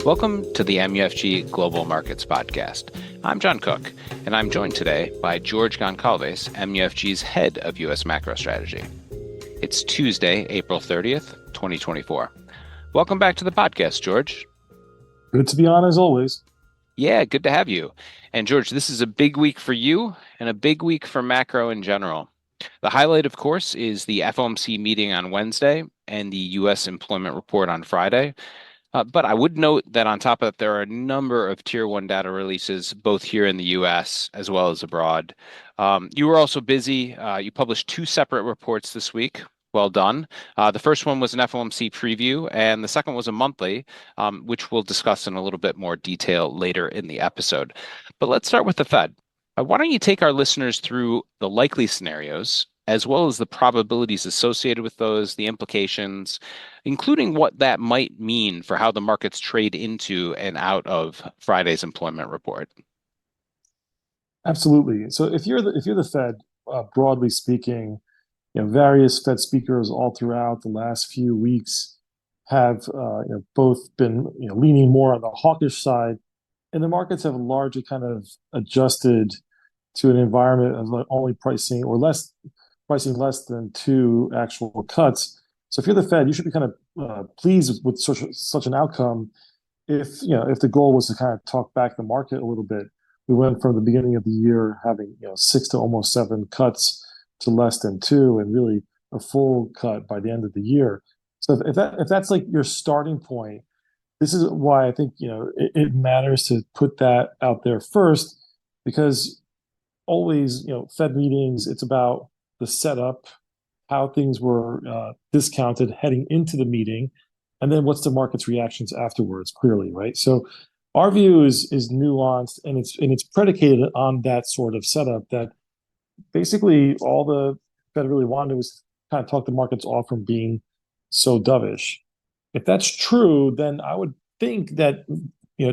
Welcome to the MUFG Global Markets Podcast. I'm John Cook, and I'm joined today by George Goncalves, MUFG's Head of U.S. Macro Strategy. It's Tuesday, April 30th, 2024. Welcome back to the podcast, George. Good to be on, as always. Yeah, good to have you. And George, this is a big week for you and a big week for macro in general. The highlight, of course, is the FOMC meeting on Wednesday and the U.S. employment report on Friday. But I would note that on top of that, there are a number of Tier 1 data releases, both here in the U.S. as well as abroad. You were also busy. You published two separate reports this week. Well done. The first one was an FOMC preview, and the second was a monthly, which we'll discuss in a little bit more detail later in the episode. But let's start with the Fed. Why don't you take our listeners through the likely scenarios, as well as the probabilities associated with those, the implications, including what that might mean for how the markets trade into and out of Friday's employment report? Absolutely. So if you're the Fed, broadly speaking, various Fed speakers all throughout the last few weeks have both been leaning more on the hawkish side, and the markets have largely kind of adjusted to an environment of only pricing less than two actual cuts. So if you're the Fed, you should be kind of pleased with such an outcome. If the goal was to kind of talk back the market a little bit, we went from the beginning of the year having 6 to almost 7 cuts to less than 2, and really a full cut by the end of the year. So if that's like your starting point, this is why I think it matters to put that out there first, because always Fed meetings, it's about the setup, how things were discounted heading into the meeting, and then what's the market's reactions afterwards, clearly, right? So our view is nuanced, and it's predicated on that sort of setup, that basically all the Fed really wanted was kind of talk the markets off from being so dovish. If that's true, then I would think that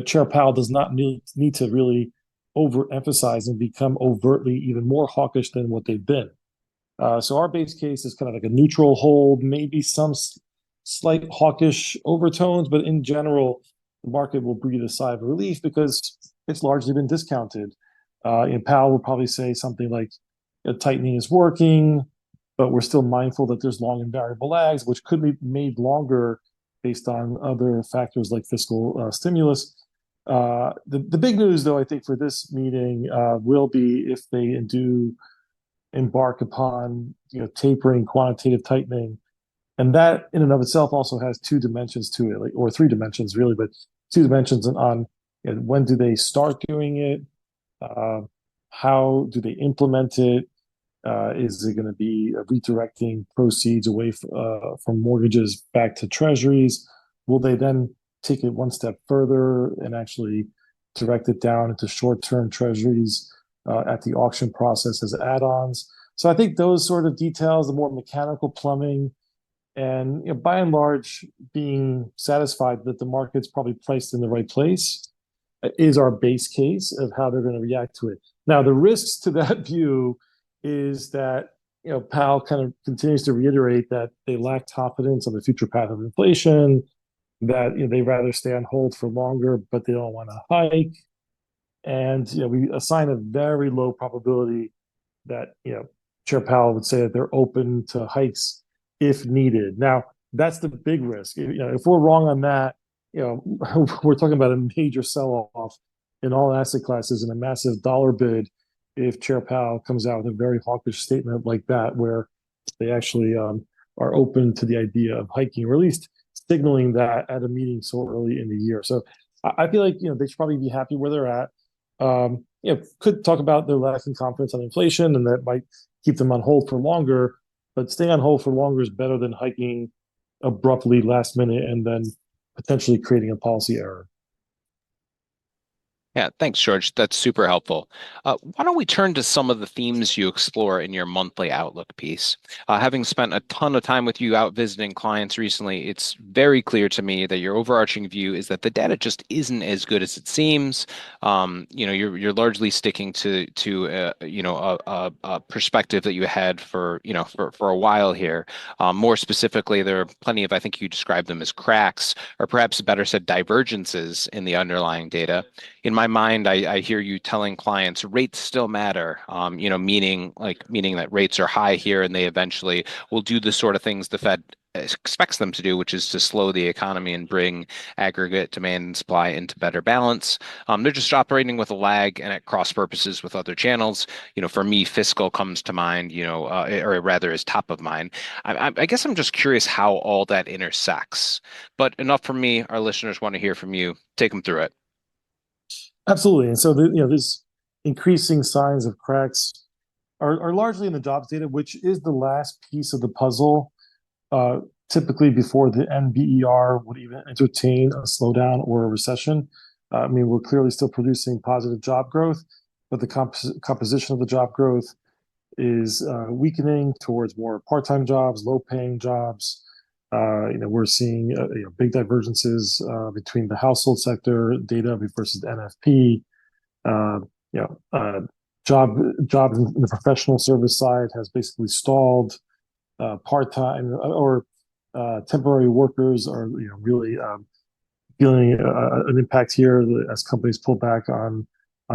Chair Powell does not need to really overemphasize and become overtly even more hawkish than what they've been. So our base case is kind of like a neutral hold, maybe some slight hawkish overtones, but in general, the market will breathe a sigh of relief because it's largely been discounted. And Powell will probably say something like, tightening is working, but we're still mindful that there's long and variable lags, which could be made longer based on other factors like fiscal stimulus. The big news, though, I think for this meeting will be if they do embark upon tapering, quantitative tightening, and that in and of itself also has two dimensions to it, or three dimensions really, but two dimensions on when do they start doing it, how do they implement it, is it going to be redirecting proceeds away from mortgages back to treasuries? Will they then take it one step further and actually direct it down into short-term treasuries at the auction process as add-ons? So I think those sort of details, the more mechanical plumbing, and by and large being satisfied that the market's probably priced in the right place, is our base case of how they're going to react to it. Now, the risks to that view is that Powell kind of continues to reiterate that they lack confidence on the future path of inflation, that they rather stay on hold for longer, but they don't want to hike. And we assign a very low probability that Chair Powell would say that they're open to hikes if needed. Now, that's the big risk. If we're wrong on that, we're talking about a major sell-off in all asset classes and a massive dollar bid if Chair Powell comes out with a very hawkish statement like that, where they actually are open to the idea of hiking, or at least signaling that at a meeting so early in the year. So I feel like they should probably be happy where they're at. Could talk about their lacking confidence on inflation, and that might keep them on hold for longer. But staying on hold for longer is better than hiking abruptly last minute and then potentially creating a policy error. Yeah, thanks, George. That's super helpful. Why don't we turn to some of the themes you explore in your monthly Outlook piece? Having spent a ton of time with you out visiting clients recently, it's very clear to me that your overarching view is that the data just isn't as good as it seems. You're largely sticking to a perspective that you had for a while here. More specifically, there are plenty of, I think you described them as cracks, or perhaps better said, divergences in the underlying data. In my mind, I hear you telling clients rates still matter, meaning that rates are high here and they eventually will do the sort of things the Fed expects them to do, which is to slow the economy and bring aggregate demand and supply into better balance. They're just operating with a lag and at cross purposes with other channels. For me, fiscal comes to mind, or rather is top of mind. I guess I'm just curious how all that intersects. But enough from me. Our listeners want to hear from you. Take them through it. Absolutely. And so, these increasing signs of cracks are largely in the jobs data, which is the last piece of the puzzle, typically before the NBER would even entertain a slowdown or a recession. I mean, we're clearly still producing positive job growth, but the composition of the job growth is weakening towards more part-time jobs, low-paying jobs. We're seeing big divergences between the household sector data versus NFP. Uh, you know, uh, job in the professional service side has basically stalled. Part-time or temporary workers are really feeling an impact here as companies pull back on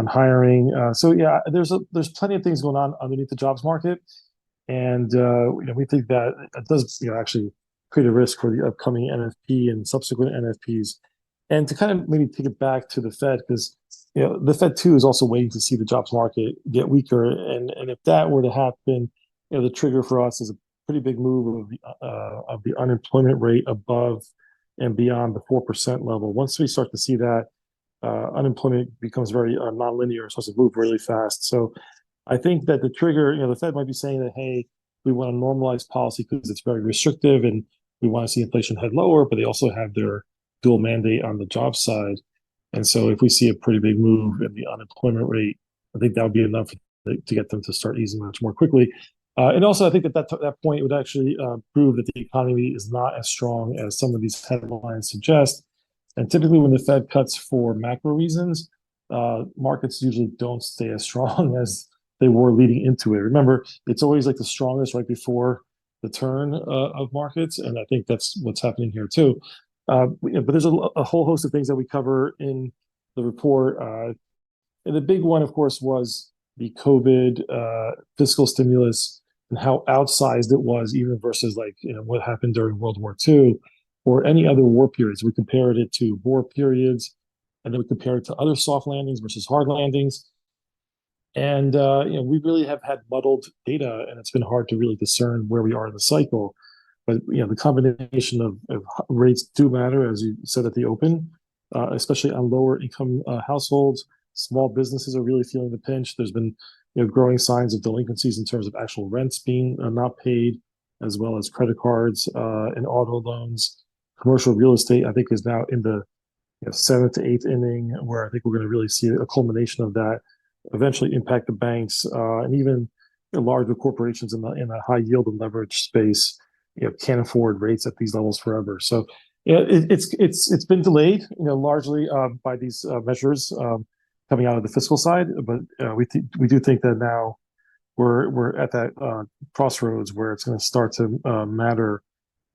hiring. So yeah, there's plenty of things going on underneath the jobs market, and we think that it does actually create a risk for the upcoming NFP and subsequent NFPs. And to kind of maybe take it back to the Fed, because the Fed too is also waiting to see the jobs market get weaker, and if that were to happen, the trigger for us is a pretty big move of the unemployment rate above and beyond the 4% level. Once we start to see that, unemployment becomes very nonlinear, starts to move really fast. So I think that the trigger, the Fed might be saying that, hey, we want to normalize policy because it's very restrictive and we want to see inflation head lower, but they also have their dual mandate on the job side. And so if we see a pretty big move in the unemployment rate, I think that would be enough to get them to start easing much more quickly. And also, I think that point would actually prove that the economy is not as strong as some of these headlines suggest. And typically, when the Fed cuts for macro reasons, markets usually don't stay as strong as they were leading into it. Remember, it's always like the strongest right before the turn of markets, and I think that's what's happening here too. But there's a whole host of things that we cover in the report. And the big one, of course, was the COVID fiscal stimulus and how outsized it was, even versus what happened during World War II or any other war periods. We compared it to war periods, and then we compared it to other soft landings versus hard landings. And we really have had muddled data, and it's been hard to really discern where we are in the cycle. But the combination of rates do matter, as you said at the open, especially on lower income households. Small businesses are really feeling the pinch. There's been growing signs of delinquencies in terms of actual rents being not paid, as well as credit cards and auto loans. Commercial real estate, I think, is now in the seventh to eighth inning, where I think we're going to really see a culmination of that eventually impact the banks and even larger corporations in the high yield and leverage space. Can't afford rates at these levels forever. So it's been delayed, largely by these measures coming out of the fiscal side. But we do think that now we're at that crossroads where it's going to start to matter,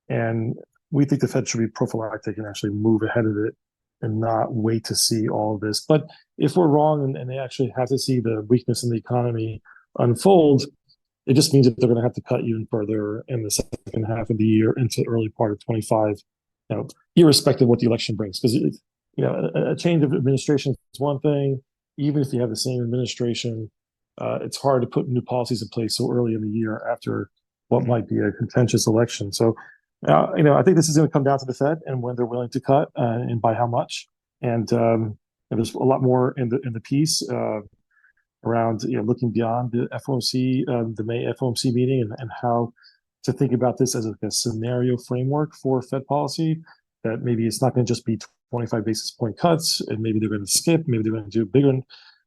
and we think the Fed should be prophylactic and actually move ahead of it and not wait to see all of this. But if we're wrong and they actually have to see the weakness in the economy unfold, it just means that they're going to have to cut even further in the second half of the year into early part of 25, irrespective of what the election brings. Because a change of administration is one thing. Even if you have the same administration, it's hard to put new policies in place so early in the year after what might be a contentious election. So, I think this is going to come down to the Fed and when they're willing to cut and by how much. And there's a lot more in the piece around looking beyond the FOMC, the May FOMC meeting, and how to think about this as a scenario framework for Fed policy. that maybe it's not going to just be 25 basis point cuts, and maybe they're going to skip, maybe they're going to do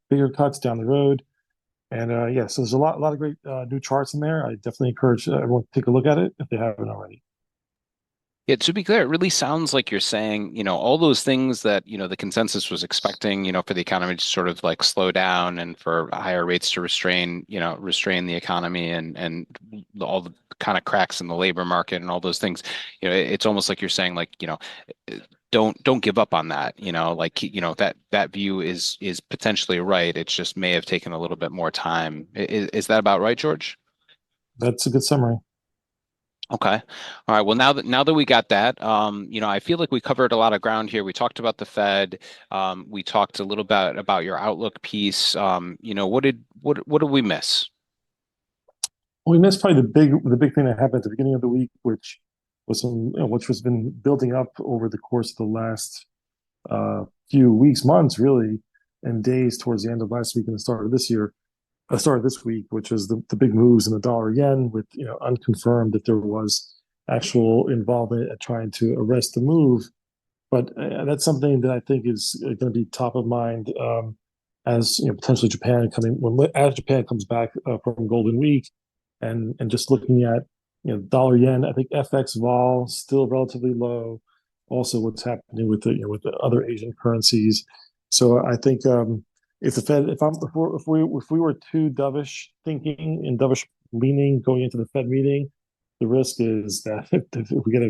bigger cuts down the road. And so there's a lot of great new charts in there. I definitely encourage everyone to take a look at it if they haven't already. Yeah, to be clear, it really sounds like you're saying, all those things that, the consensus was expecting, for the economy to sort of like slow down and for higher rates to restrain the economy and all the kind of cracks in the labor market and all those things. It's almost like you're saying like, don't give up on that, that view is potentially right. It just may have taken a little bit more time. Is that about right, George? That's a good summary. Okay. All right. Well, now that we got that, I feel like we covered a lot of ground here. We talked about the Fed. We talked a little bit about your outlook piece. What did we miss? We missed probably the big thing that happened at the beginning of the week, which was which was been building up over the course of the last few weeks, months, really, and days towards the end of last week and the start of this week, which is the big moves in the dollar yen, with unconfirmed that there was actual involvement at trying to arrest the move. But that's something that I think is going to be top of mind as potentially as Japan comes back from Golden Week, and just looking at dollar yen. I think FX vol still relatively low. Also, what's happening with the other Asian currencies. So I think. If the Fed, if we were too dovish thinking and dovish leaning going into the Fed meeting, the risk is that if we get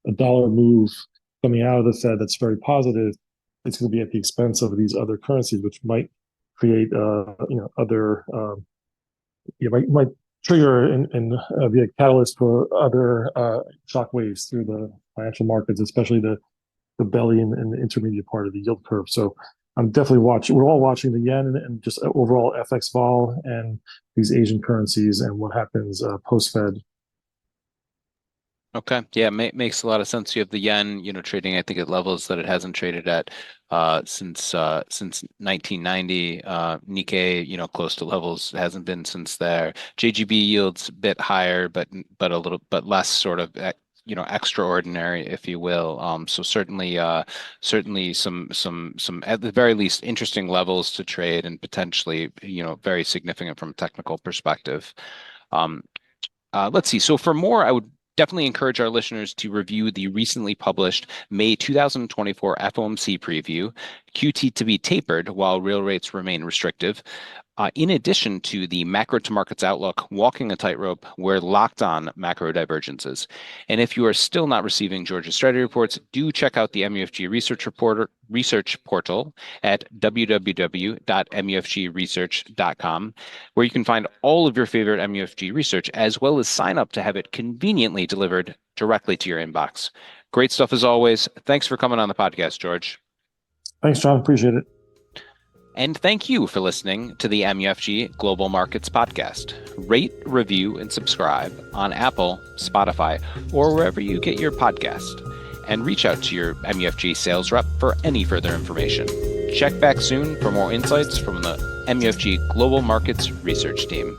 a dollar move coming out of the Fed that's very positive, it's going to be at the expense of these other currencies, which might create other might trigger and be a catalyst for other shockwaves through the financial markets, especially the belly and the intermediate part of the yield curve. So I'm definitely watching. We're all watching the yen and just overall FX vol and these Asian currencies and what happens post-Fed. Okay. Yeah, makes a lot of sense. You have the yen, trading, I think, at levels that it hasn't traded at since 1990. Nikkei, close to levels it hasn't been since there. JGB yields a bit higher, but less sort of extraordinary, if you will. So certainly some at the very least interesting levels to trade and potentially very significant from a technical perspective. Let's see. So for more, I would definitely encourage our listeners to review the recently published May 2024 FOMC preview, QT to be tapered while real rates remain restrictive. In addition to the macro to markets outlook, walking a tightrope, we're locked on macro divergences. And if you are still not receiving George's strategy reports, do check out the MUFG research portal at www.mufgresearch.com, where you can find all of your favorite MUFG research, as well as sign up to have it conveniently delivered directly to your inbox. Great stuff as always. Thanks for coming on the podcast, George. Thanks, John. Appreciate it. And thank you for listening to the MUFG Global Markets Podcast. Rate, review, and subscribe on Apple, Spotify, or wherever you get your podcast. And reach out to your MUFG sales rep for any further information. Check back soon for more insights from the MUFG Global Markets Research Team.